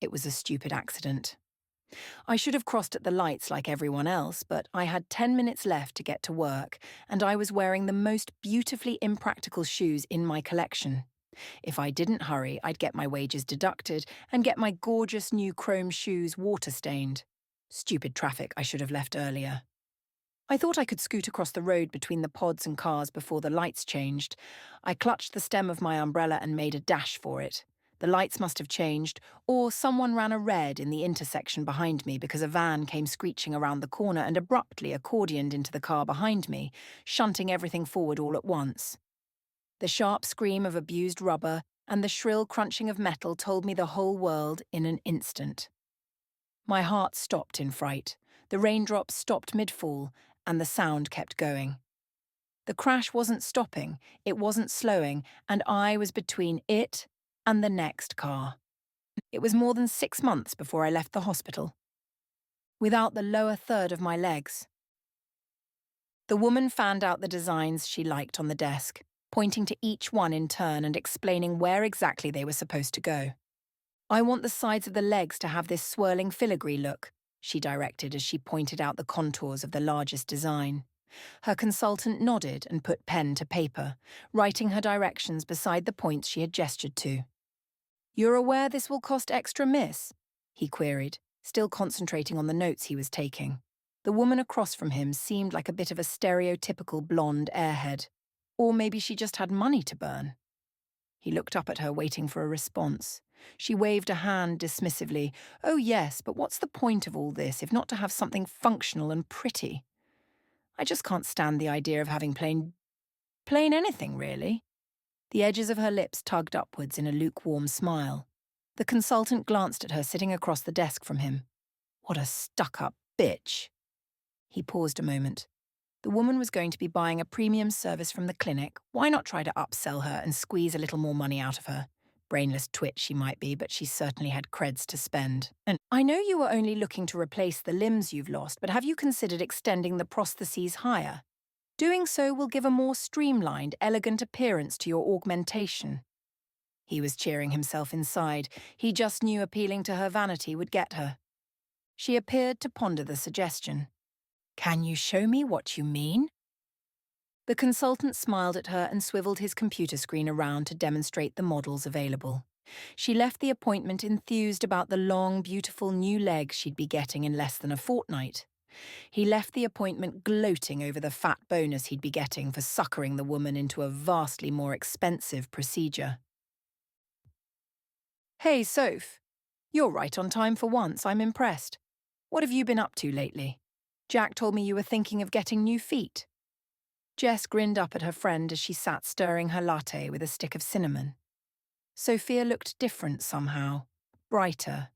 It was a stupid accident. I should have crossed at the lights like everyone else, but I had 10 minutes left to get to work, and I was wearing the most beautifully impractical shoes in my collection. If I didn't hurry, I'd get my wages deducted and get my gorgeous new chrome shoes water-stained. Stupid traffic, I should have left earlier. I thought I could scoot across the road between the pods and cars before the lights changed. I clutched the stem of my umbrella and made a dash for it. The lights must have changed, or someone ran a red in the intersection behind me because a van came screeching around the corner and abruptly accordioned into the car behind me, shunting everything forward all at once. The sharp scream of abused rubber and the shrill crunching of metal told me the whole world in an instant. My heart stopped in fright. The raindrops stopped mid-fall, and the sound kept going. The crash wasn't stopping, it wasn't slowing, and I was between it and the next car. It was more than 6 months before I left the hospital, without the lower third of my legs. The woman fanned out the designs she liked on the desk, pointing to each one in turn and explaining where exactly they were supposed to go. I want the sides of the legs to have this swirling filigree look, she directed as she pointed out the contours of the largest design. Her consultant nodded and put pen to paper, writing her directions beside the points she had gestured to. "You're aware this will cost extra, miss?" he queried, still concentrating on the notes he was taking. The woman across from him seemed like a bit of a stereotypical blonde airhead. Or maybe she just had money to burn. He looked up at her, waiting for a response. She waved a hand dismissively. "Oh yes, but what's the point of all this if not to have something functional and pretty? I just can't stand the idea of having plain anything, really." The edges of her lips tugged upwards in a lukewarm smile. The consultant glanced at her sitting across the desk from him. What a stuck-up bitch. He paused a moment. The woman was going to be buying a premium service from the clinic. Why not try to upsell her and squeeze a little more money out of her? Brainless twit she might be, but she certainly had creds to spend. And I know you were only looking to replace the limbs you've lost, but have you considered extending the prostheses higher? Doing so will give a more streamlined, elegant appearance to your augmentation. He was cheering himself inside. He just knew appealing to her vanity would get her. She appeared to ponder the suggestion. "Can you show me what you mean?" The consultant smiled at her and swiveled his computer screen around to demonstrate the models available. She left the appointment enthused about the long, beautiful new legs she'd be getting in less than a fortnight. He left the appointment gloating over the fat bonus he'd be getting for suckering the woman into a vastly more expensive procedure. "Hey, Soph. You're right on time for once, I'm impressed. What have you been up to lately? Jack told me you were thinking of getting new feet." Jess grinned up at her friend as she sat stirring her latte with a stick of cinnamon. Sophia looked different somehow. Brighter.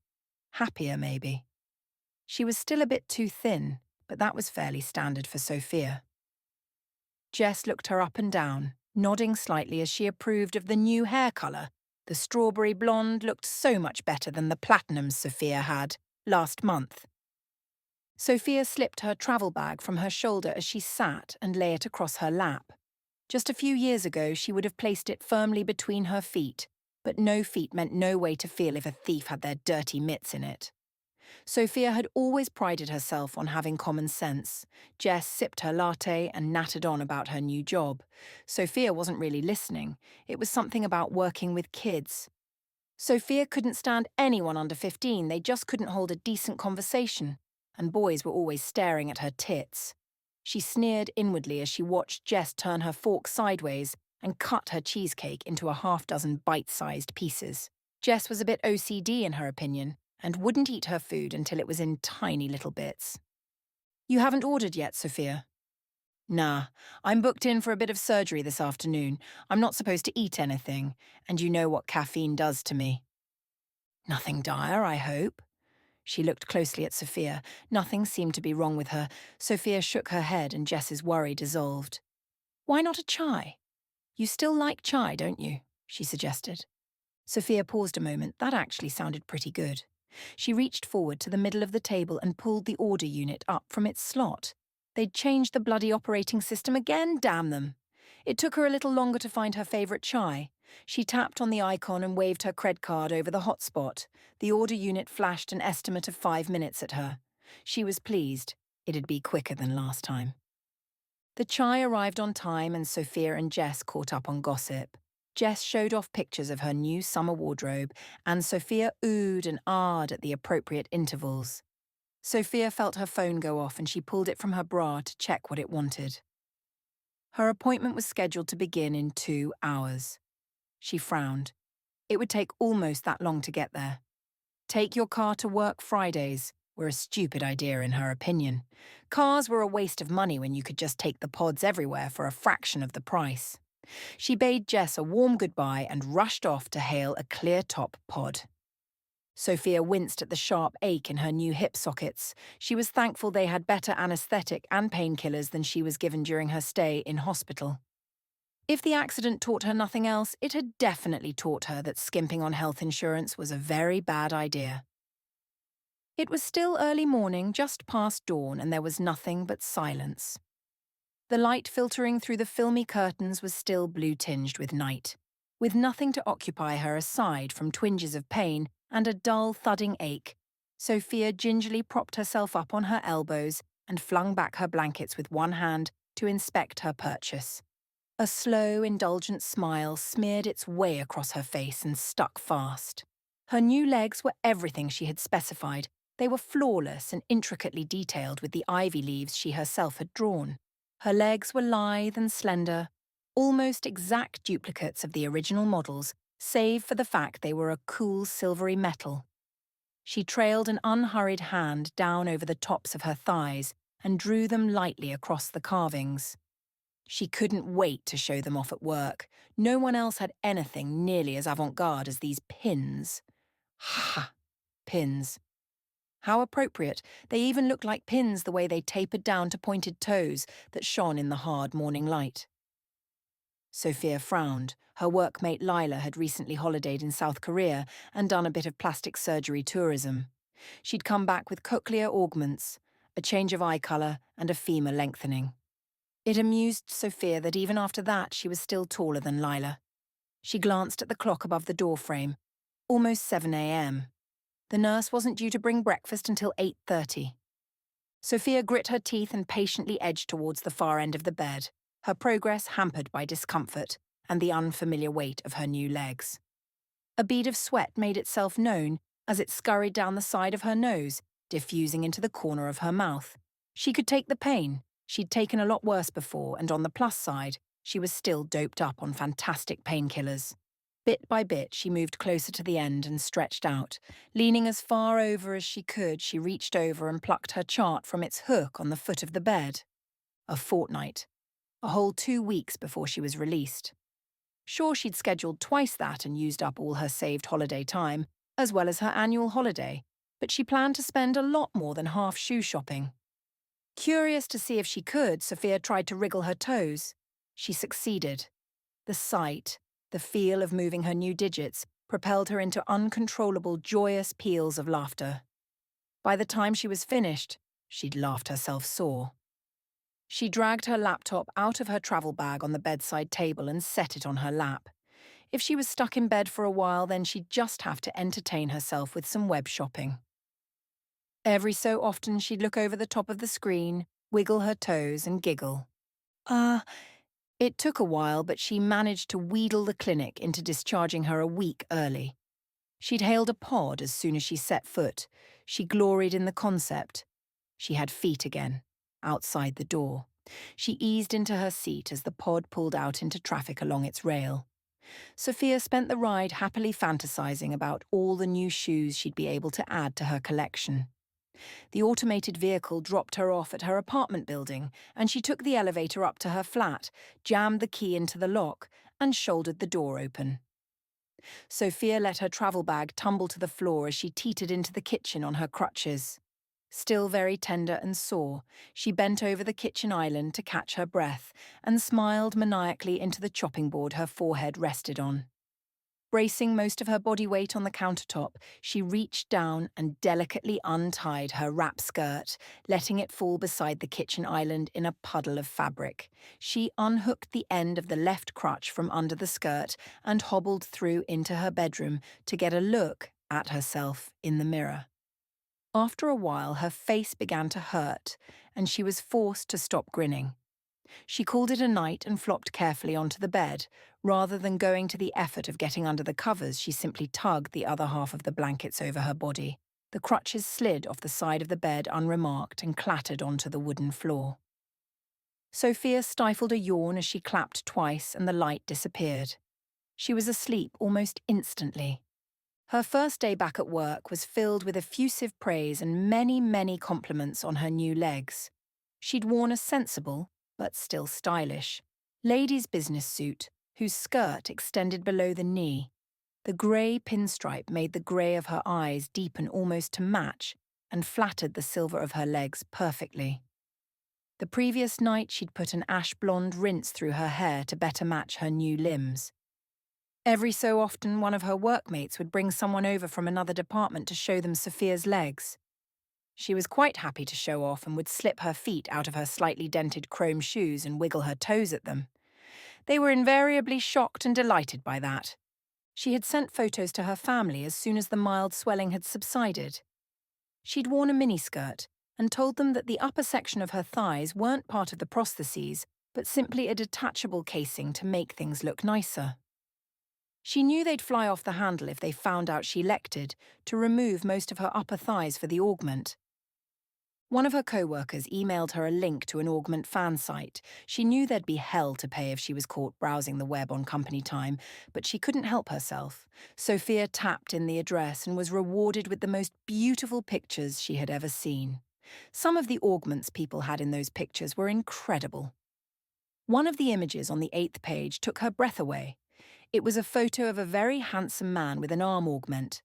Happier, maybe. She was still a bit too thin, but that was fairly standard for Sophia. Jess looked her up and down, nodding slightly as she approved of the new hair colour. The strawberry blonde looked so much better than the platinum Sophia had last month. Sophia slipped her travel bag from her shoulder as she sat and lay it across her lap. Just a few years ago, she would have placed it firmly between her feet, but no feet meant no way to feel if a thief had their dirty mitts in it. Sophia had always prided herself on having common sense. Jess sipped her latte and nattered on about her new job. Sophia wasn't really listening. It was something about working with kids. Sophia couldn't stand anyone under 15, they just couldn't hold a decent conversation. And boys were always staring at her tits. She sneered inwardly as she watched Jess turn her fork sideways and cut her cheesecake into a half-dozen bite-sized pieces. Jess was a bit OCD in her opinion, and wouldn't eat her food until it was in tiny little bits. "You haven't ordered yet, Sophia?" "Nah, I'm booked in for a bit of surgery this afternoon. I'm not supposed to eat anything, and you know what caffeine does to me." "Nothing dire, I hope?" She looked closely at Sophia. Nothing seemed to be wrong with her. Sophia shook her head and Jess's worry dissolved. "Why not a chai? You still like chai, don't you?" she suggested. Sophia paused a moment. That actually sounded pretty good. She reached forward to the middle of the table and pulled the order unit up from its slot. They'd changed the bloody operating system again, damn them. It took her a little longer to find her favourite chai. She tapped on the icon and waved her cred card over the hotspot. The order unit flashed an estimate of 5 minutes at her. She was pleased. It'd be quicker than last time. The chai arrived on time and Sophia and Jess caught up on gossip. Jess showed off pictures of her new summer wardrobe, and Sophia oohed and ahed at the appropriate intervals. Sophia felt her phone go off and she pulled it from her bra to check what it wanted. Her appointment was scheduled to begin in 2 hours. She frowned. It would take almost that long to get there. Take your car to work Fridays were a stupid idea in her opinion. Cars were a waste of money when you could just take the pods everywhere for a fraction of the price. She bade Jess a warm goodbye and rushed off to hail a clear-top pod. Sophia winced at the sharp ache in her new hip sockets. She was thankful they had better anaesthetic and painkillers than she was given during her stay in hospital. If the accident taught her nothing else, it had definitely taught her that skimping on health insurance was a very bad idea. It was still early morning, just past dawn, and there was nothing but silence. The light filtering through the filmy curtains was still blue-tinged with night, with nothing to occupy her aside from twinges of pain and a dull, thudding ache. Sophia gingerly propped herself up on her elbows and flung back her blankets with one hand to inspect her purchase. A slow, indulgent smile smeared its way across her face and stuck fast. Her new legs were everything she had specified. They were flawless and intricately detailed with the ivy leaves she herself had drawn. Her legs were lithe and slender, almost exact duplicates of the original models, save for the fact they were a cool silvery metal. She trailed an unhurried hand down over the tops of her thighs and drew them lightly across the carvings. She couldn't wait to show them off at work. No one else had anything nearly as avant-garde as these pins. Ha! Pins. How appropriate. They even looked like pins the way they tapered down to pointed toes that shone in the hard morning light. Sophia frowned. Her workmate Lila had recently holidayed in South Korea and done a bit of plastic surgery tourism. She'd come back with cochlear augments, a change of eye colour, and a femur lengthening. It amused Sophia that even after that she was still taller than Lila. She glanced at the clock above the doorframe. Almost 7 a.m. The nurse wasn't due to bring breakfast until 8:30. Sophia grit her teeth and patiently edged towards the far end of the bed, her progress hampered by discomfort and the unfamiliar weight of her new legs. A bead of sweat made itself known as it scurried down the side of her nose, diffusing into the corner of her mouth. She could take the pain. She'd taken a lot worse before, and on the plus side, she was still doped up on fantastic painkillers. Bit by bit, she moved closer to the end and stretched out. Leaning as far over as she could, she reached over and plucked her chart from its hook on the foot of the bed. A fortnight. A whole 2 weeks before she was released. Sure, she'd scheduled twice that and used up all her saved holiday time, as well as her annual holiday, but she planned to spend a lot more than half shoe shopping. Curious to see if she could, Sophia tried to wriggle her toes. She succeeded. The sight, the feel of moving her new digits, propelled her into uncontrollable, joyous peals of laughter. By the time she was finished, she'd laughed herself sore. She dragged her laptop out of her travel bag on the bedside table and set it on her lap. If she was stuck in bed for a while, then she'd just have to entertain herself with some web shopping. Every so often she'd look over the top of the screen, wiggle her toes and giggle. It took a while, but she managed to wheedle the clinic into discharging her a week early. She'd hailed a pod as soon as she set foot. She gloried in the concept. She had feet again, outside the door. She eased into her seat as the pod pulled out into traffic along its rail. Sophia spent the ride happily fantasizing about all the new shoes she'd be able to add to her collection. The automated vehicle dropped her off at her apartment building, and she took the elevator up to her flat, jammed the key into the lock, and shouldered the door open. Sophia let her travel bag tumble to the floor as she teetered into the kitchen on her crutches. Still very tender and sore, she bent over the kitchen island to catch her breath and smiled maniacally into the chopping board her forehead rested on. Bracing most of her body weight on the countertop, she reached down and delicately untied her wrap skirt, letting it fall beside the kitchen island in a puddle of fabric. She unhooked the end of the left crutch from under the skirt and hobbled through into her bedroom to get a look at herself in the mirror. After a while, her face began to hurt, and she was forced to stop grinning. She called it a night and flopped carefully onto the bed. Rather than going to the effort of getting under the covers, she simply tugged the other half of the blankets over her body. The crutches slid off the side of the bed unremarked and clattered onto the wooden floor. Sophia stifled a yawn as she clapped twice and the light disappeared. She was asleep almost instantly. Her first day back at work was filled with effusive praise and many compliments on her new legs. She'd worn a sensible, but still stylish, ladies' business suit, whose skirt extended below the knee. The grey pinstripe made the grey of her eyes deepen almost to match and flattered the silver of her legs perfectly. The previous night she'd put an ash blonde rinse through her hair to better match her new limbs. Every so often, one of her workmates would bring someone over from another department to show them Sophia's legs. She was quite happy to show off and would slip her feet out of her slightly dented chrome shoes and wiggle her toes at them. They were invariably shocked and delighted by that. She had sent photos to her family as soon as the mild swelling had subsided. She'd worn a miniskirt and told them that the upper section of her thighs weren't part of the prostheses, but simply a detachable casing to make things look nicer. She knew they'd fly off the handle if they found out she elected to remove most of her upper thighs for the augment. One of her co-workers emailed her a link to an augment fan site. She knew there'd be hell to pay if she was caught browsing the web on company time, but she couldn't help herself. Sophia tapped in the address and was rewarded with the most beautiful pictures she had ever seen. Some of the augments people had in those pictures were incredible. One of the images on the 8th page took her breath away. It was a photo of a very handsome man with an arm augment.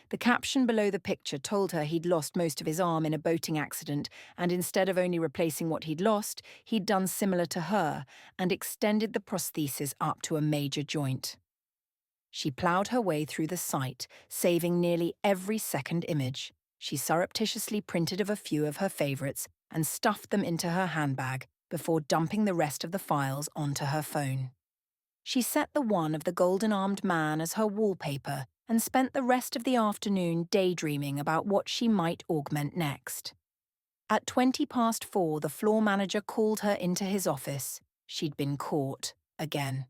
The caption below the picture told her he'd lost most of his arm in a boating accident, and instead of only replacing what he'd lost, he'd done similar to her and extended the prosthesis up to a major joint. She ploughed her way through the site, saving nearly every second image. She surreptitiously printed of a few of her favourites and stuffed them into her handbag before dumping the rest of the files onto her phone. She set the one of the golden-armed man as her wallpaper and spent the rest of the afternoon daydreaming about what she might augment next. At 4:20, the floor manager called her into his office. She'd been caught again.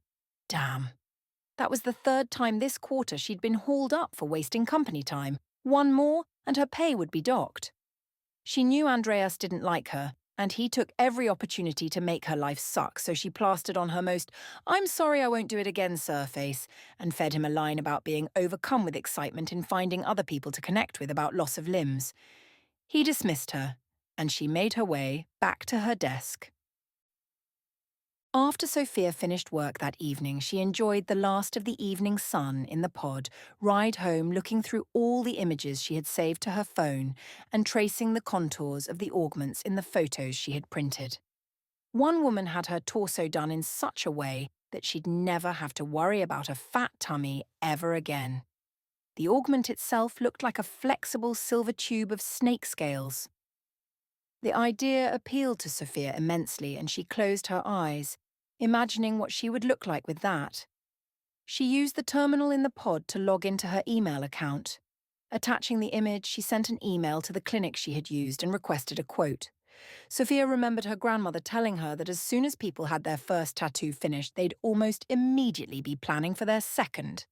Damn. That was the 3rd time this quarter she'd been hauled up for wasting company time. One more, and her pay would be docked. She knew Andreas didn't like her, and he took every opportunity to make her life suck, so she plastered on her most "I'm sorry I won't do it again, sir" face and fed him a line about being overcome with excitement in finding other people to connect with about loss of limbs. He dismissed her, and she made her way back to her desk. After Sophia finished work that evening, she enjoyed the last of the evening sun in the pod, ride home looking through all the images she had saved to her phone and tracing the contours of the augments in the photos she had printed. One woman had her torso done in such a way that she'd never have to worry about a fat tummy ever again. The augment itself looked like a flexible silver tube of snake scales. The idea appealed to Sophia immensely, and she closed her eyes, imagining what she would look like with that. She used the terminal in the pod to log into her email account. Attaching the image, she sent an email to the clinic she had used and requested a quote. Sophia remembered her grandmother telling her that as soon as people had their first tattoo finished, they'd almost immediately be planning for their second.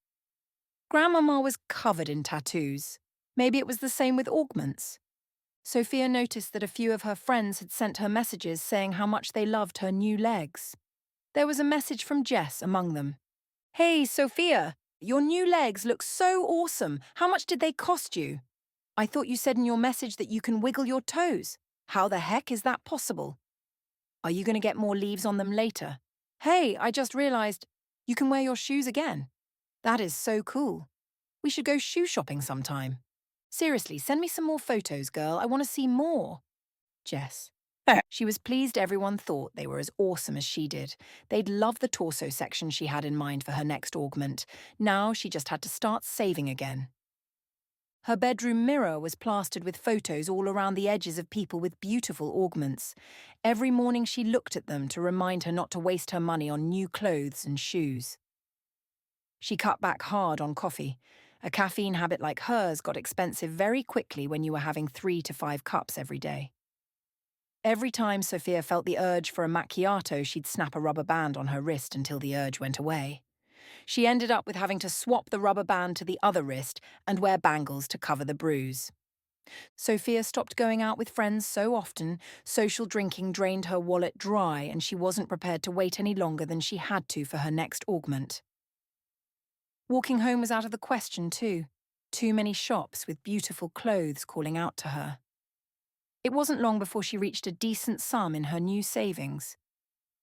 Grandmama was covered in tattoos. Maybe it was the same with augments. Sophia noticed that a few of her friends had sent her messages saying how much they loved her new legs. There was a message from Jess among them. "Hey, Sophia, your new legs look so awesome. How much did they cost you? I thought you said in your message that you can wiggle your toes. How the heck is that possible? Are you going to get more leaves on them later? Hey, I just realized you can wear your shoes again. That is so cool. We should go shoe shopping sometime. Seriously, send me some more photos, girl. I want to see more." Jess. She was pleased everyone thought they were as awesome as she did. They'd love the torso section she had in mind for her next augment. Now she just had to start saving again. Her bedroom mirror was plastered with photos all around the edges of people with beautiful augments. Every morning she looked at them to remind her not to waste her money on new clothes and shoes. She cut back hard on coffee. A caffeine habit like hers got expensive very quickly when you were having 3 to 5 cups every day. Every time Sophia felt the urge for a macchiato, she'd snap a rubber band on her wrist until the urge went away. She ended up with having to swap the rubber band to the other wrist and wear bangles to cover the bruise. Sophia stopped going out with friends so often, social drinking drained her wallet dry, and she wasn't prepared to wait any longer than she had to for her next augment. Walking home was out of the question too. Too many shops with beautiful clothes calling out to her. It wasn't long before she reached a decent sum in her new savings.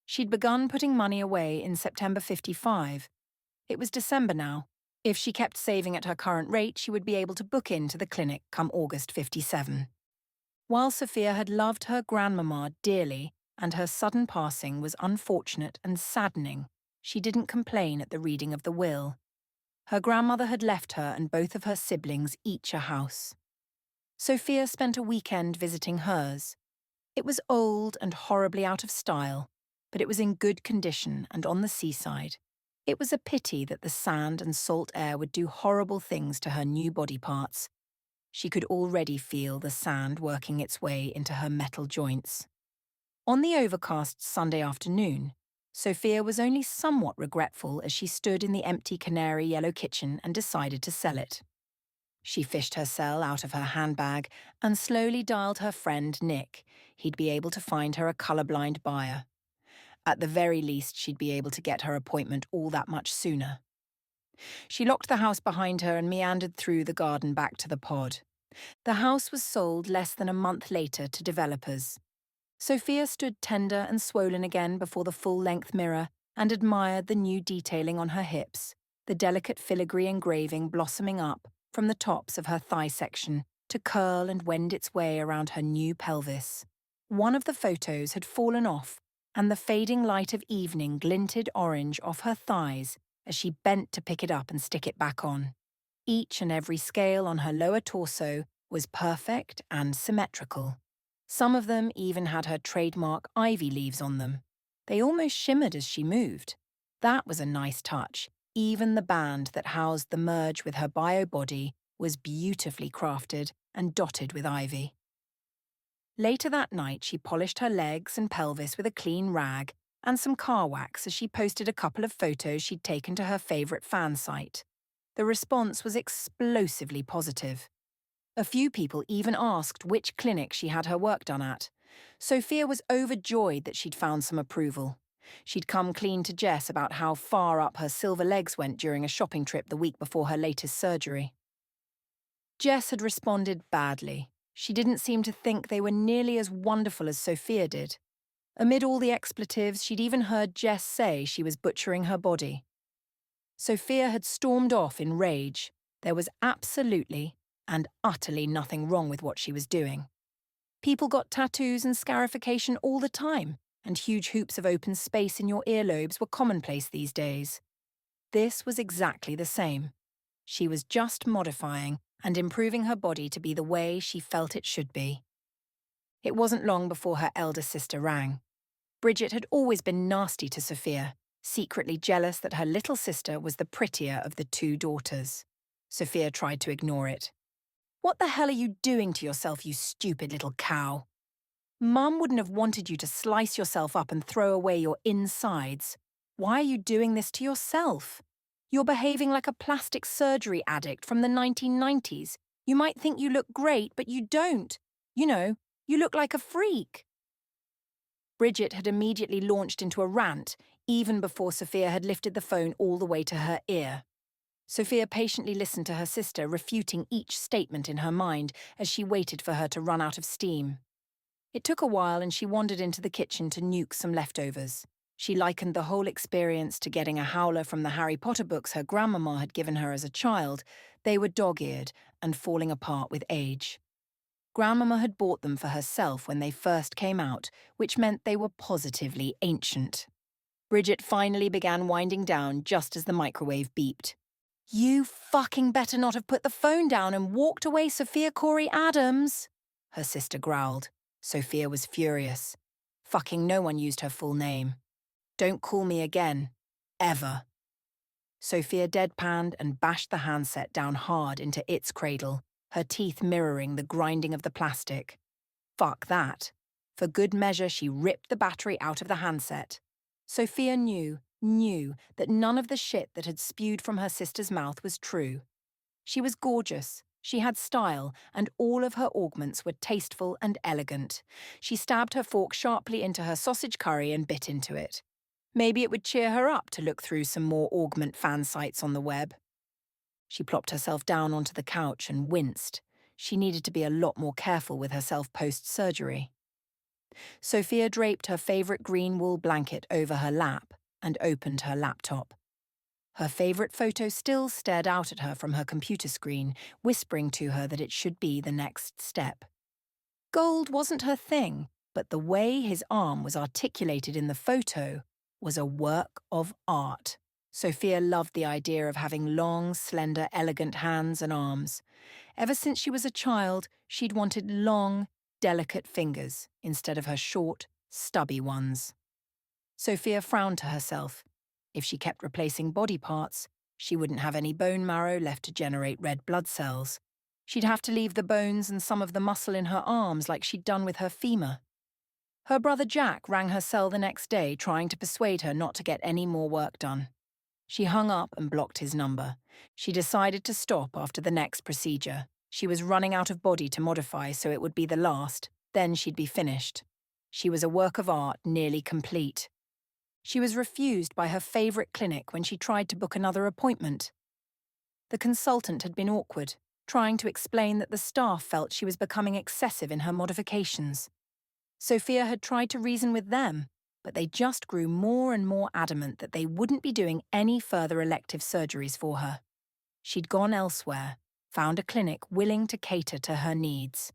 She'd begun putting money away in September 55. It was December now. If she kept saving at her current rate, she would be able to book into the clinic come August 57. While Sophia had loved her grandmama dearly, and her sudden passing was unfortunate and saddening, she didn't complain at the reading of the will. Her grandmother had left her and both of her siblings each a house. Sophia spent a weekend visiting hers. It was old and horribly out of style, but it was in good condition and on the seaside. It was a pity that the sand and salt air would do horrible things to her new body parts. She could already feel the sand working its way into her metal joints. On the overcast Sunday afternoon, Sophia was only somewhat regretful as she stood in the empty canary yellow kitchen and decided to sell it. She fished her cell out of her handbag and slowly dialed her friend Nick. He'd be able to find her a colourblind buyer. At the very least, she'd be able to get her appointment all that much sooner. She locked the house behind her and meandered through the garden back to the pod. The house was sold less than a month later to developers. Sophia stood tender and swollen again before the full-length mirror and admired the new detailing on her hips, the delicate filigree engraving blossoming up from the tops of her thigh section to curl and wend its way around her new pelvis. One of the photos had fallen off, and the fading light of evening glinted orange off her thighs as she bent to pick it up and stick it back on. Each and every scale on her lower torso was perfect and symmetrical. Some of them even had her trademark ivy leaves on them. They almost shimmered as she moved. That was a nice touch. Even the band that housed the merge with her bio body was beautifully crafted and dotted with ivy. Later that night, she polished her legs and pelvis with a clean rag and some car wax as she posted a couple of photos she'd taken to her favourite fan site. The response was explosively positive. A few people even asked which clinic she had her work done at. Sophia was overjoyed that she'd found some approval. She'd come clean to Jess about how far up her silver legs went during a shopping trip the week before her latest surgery. Jess had responded badly. She didn't seem to think they were nearly as wonderful as Sophia did. Amid all the expletives, she'd even heard Jess say she was butchering her body. Sophia had stormed off in rage. There was absolutely and utterly nothing wrong with what she was doing. People got tattoos and scarification all the time, and huge hoops of open space in your earlobes were commonplace these days. This was exactly the same. She was just modifying and improving her body to be the way she felt it should be. It wasn't long before her elder sister rang. Bridget had always been nasty to Sophia, secretly jealous that her little sister was the prettier of the two daughters. Sophia tried to ignore it. "What the hell are you doing to yourself, you stupid little cow? Mum wouldn't have wanted you to slice yourself up and throw away your insides. Why are you doing this to yourself? You're behaving like a plastic surgery addict from the 1990s. You might think you look great, but you don't. You know, you look like a freak." Bridget had immediately launched into a rant, even before Sophia had lifted the phone all the way to her ear. Sophia patiently listened to her sister, refuting each statement in her mind as she waited for her to run out of steam. It took a while and she wandered into the kitchen to nuke some leftovers. She likened the whole experience to getting a howler from the Harry Potter books her grandmama had given her as a child. They were dog-eared and falling apart with age. Grandmama had bought them for herself when they first came out, which meant they were positively ancient. Bridget finally began winding down just as the microwave beeped. "You fucking better not have put the phone down and walked away, Sophia Corey Adams," her sister growled. Sophia was furious. Fucking no one used her full name. "Don't call me again. Ever." Sophia deadpanned and bashed the handset down hard into its cradle, her teeth mirroring the grinding of the plastic. Fuck that. For good measure, she ripped the battery out of the handset. Sophia knew that none of the shit that had spewed from her sister's mouth was true. She was gorgeous, she had style, and all of her augments were tasteful and elegant. She stabbed her fork sharply into her sausage curry and bit into it. Maybe it would cheer her up to look through some more augment fan sites on the web. She plopped herself down onto the couch and winced. She needed to be a lot more careful with herself post-surgery. Sophia draped her favourite green wool blanket over her lap and opened her laptop. Her favourite photo still stared out at her from her computer screen, whispering to her that it should be the next step. Gold wasn't her thing, but the way his arm was articulated in the photo was a work of art. Sophia loved the idea of having long, slender, elegant hands and arms. Ever since she was a child, she'd wanted long, delicate fingers instead of her short, stubby ones. Sophia frowned to herself. If she kept replacing body parts, she wouldn't have any bone marrow left to generate red blood cells. She'd have to leave the bones and some of the muscle in her arms like she'd done with her femur. Her brother Jack rang her cell the next day trying to persuade her not to get any more work done. She hung up and blocked his number. She decided to stop after the next procedure. She was running out of body to modify, so it would be the last. Then she'd be finished. She was a work of art, nearly complete. She was refused by her favourite clinic when she tried to book another appointment. The consultant had been awkward, trying to explain that the staff felt she was becoming excessive in her modifications. Sophia had tried to reason with them, but they just grew more and more adamant that they wouldn't be doing any further elective surgeries for her. She'd gone elsewhere, found a clinic willing to cater to her needs.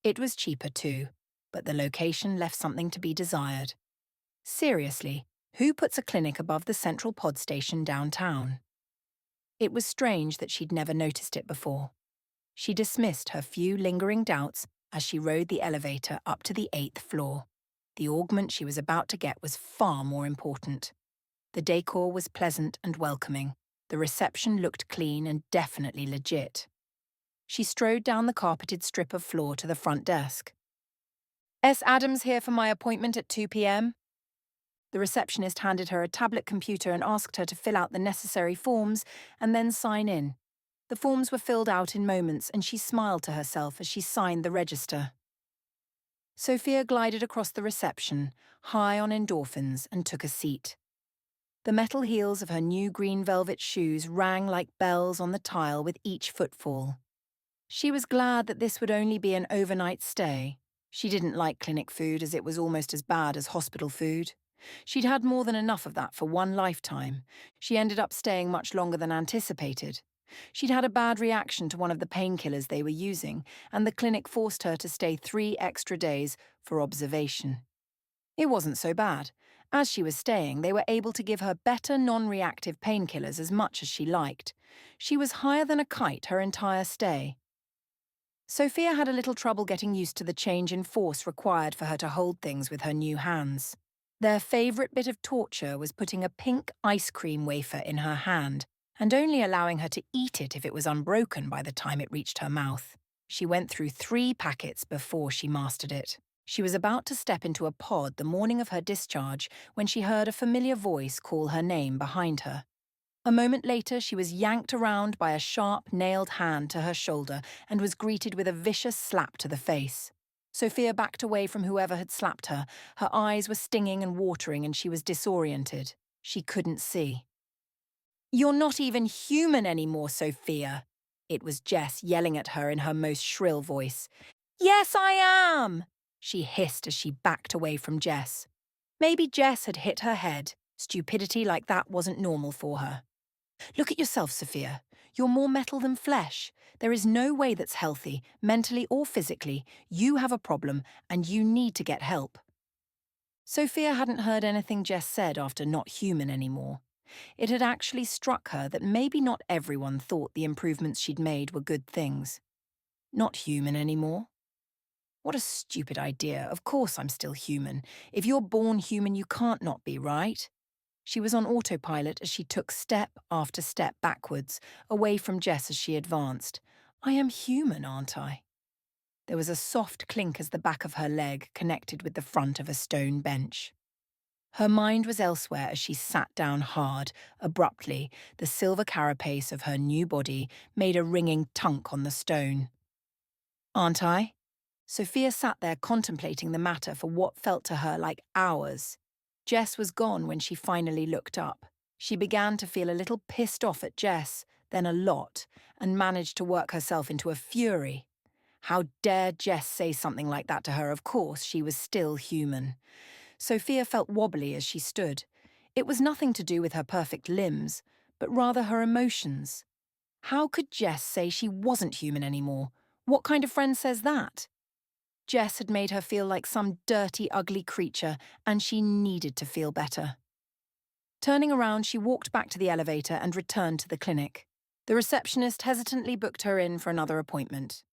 It was cheaper too, but the location left something to be desired. Seriously, who puts a clinic above the central pod station downtown? It was strange that she'd never noticed it before. She dismissed her few lingering doubts as she rode the elevator up to the 8th floor. The augment she was about to get was far more important. The decor was pleasant and welcoming. The reception looked clean and definitely legit. She strode down the carpeted strip of floor to the front desk. "S. Adams here for my appointment at 2 p.m. The receptionist handed her a tablet computer and asked her to fill out the necessary forms and then sign in. The forms were filled out in moments, and she smiled to herself as she signed the register. Sophia glided across the reception, high on endorphins, and took a seat. The metal heels of her new green velvet shoes rang like bells on the tile with each footfall. She was glad that this would only be an overnight stay. She didn't like clinic food as it was almost as bad as hospital food. She'd had more than enough of that for one lifetime. She ended up staying much longer than anticipated. She'd had a bad reaction to one of the painkillers they were using, and the clinic forced her to stay 3 extra days for observation. It wasn't so bad. As she was staying, they were able to give her better non-reactive painkillers as much as she liked. She was higher than a kite her entire stay. Sophia had a little trouble getting used to the change in force required for her to hold things with her new hands. Their favourite bit of torture was putting a pink ice cream wafer in her hand and only allowing her to eat it if it was unbroken by the time it reached her mouth. She went through 3 packets before she mastered it. She was about to step into a pod the morning of her discharge when she heard a familiar voice call her name behind her. A moment later, she was yanked around by a sharp, nailed hand to her shoulder and was greeted with a vicious slap to the face. Sophia backed away from whoever had slapped her. Her eyes were stinging and watering and she was disoriented. She couldn't see. "You're not even human anymore, Sophia," it was Jess yelling at her in her most shrill voice. "Yes, I am," she hissed as she backed away from Jess. Maybe Jess had hit her head. Stupidity like that wasn't normal for her. "Look at yourself, Sophia. You're more metal than flesh. There is no way that's healthy, mentally or physically. You have a problem and you need to get help. Sophia hadn't heard anything Jess said after not human anymore. It had actually struck her that maybe not everyone thought the improvements she'd made were good things. Not human anymore? What a stupid idea. Of course I'm still human. If you're born human, you can't not be, right? She was on autopilot as she took step after step backwards, away from Jess as she advanced. I am human, aren't I? There was a soft clink as the back of her leg connected with the front of a stone bench. Her mind was elsewhere as she sat down hard. Abruptly, the silver carapace of her new body made a ringing tunk on the stone. Aren't I? Sophia sat there contemplating the matter for what felt to her like hours. Jess was gone when she finally looked up. She began to feel a little pissed off at Jess, then a lot, and managed to work herself into a fury. How dare Jess say something like that to her? Of course, she was still human. Sophia felt wobbly as she stood. It was nothing to do with her perfect limbs, but rather her emotions. How could Jess say she wasn't human anymore? What kind of friend says that? Jess had made her feel like some dirty, ugly creature, and she needed to feel better. Turning around, she walked back to the elevator and returned to the clinic. The receptionist hesitantly booked her in for another appointment.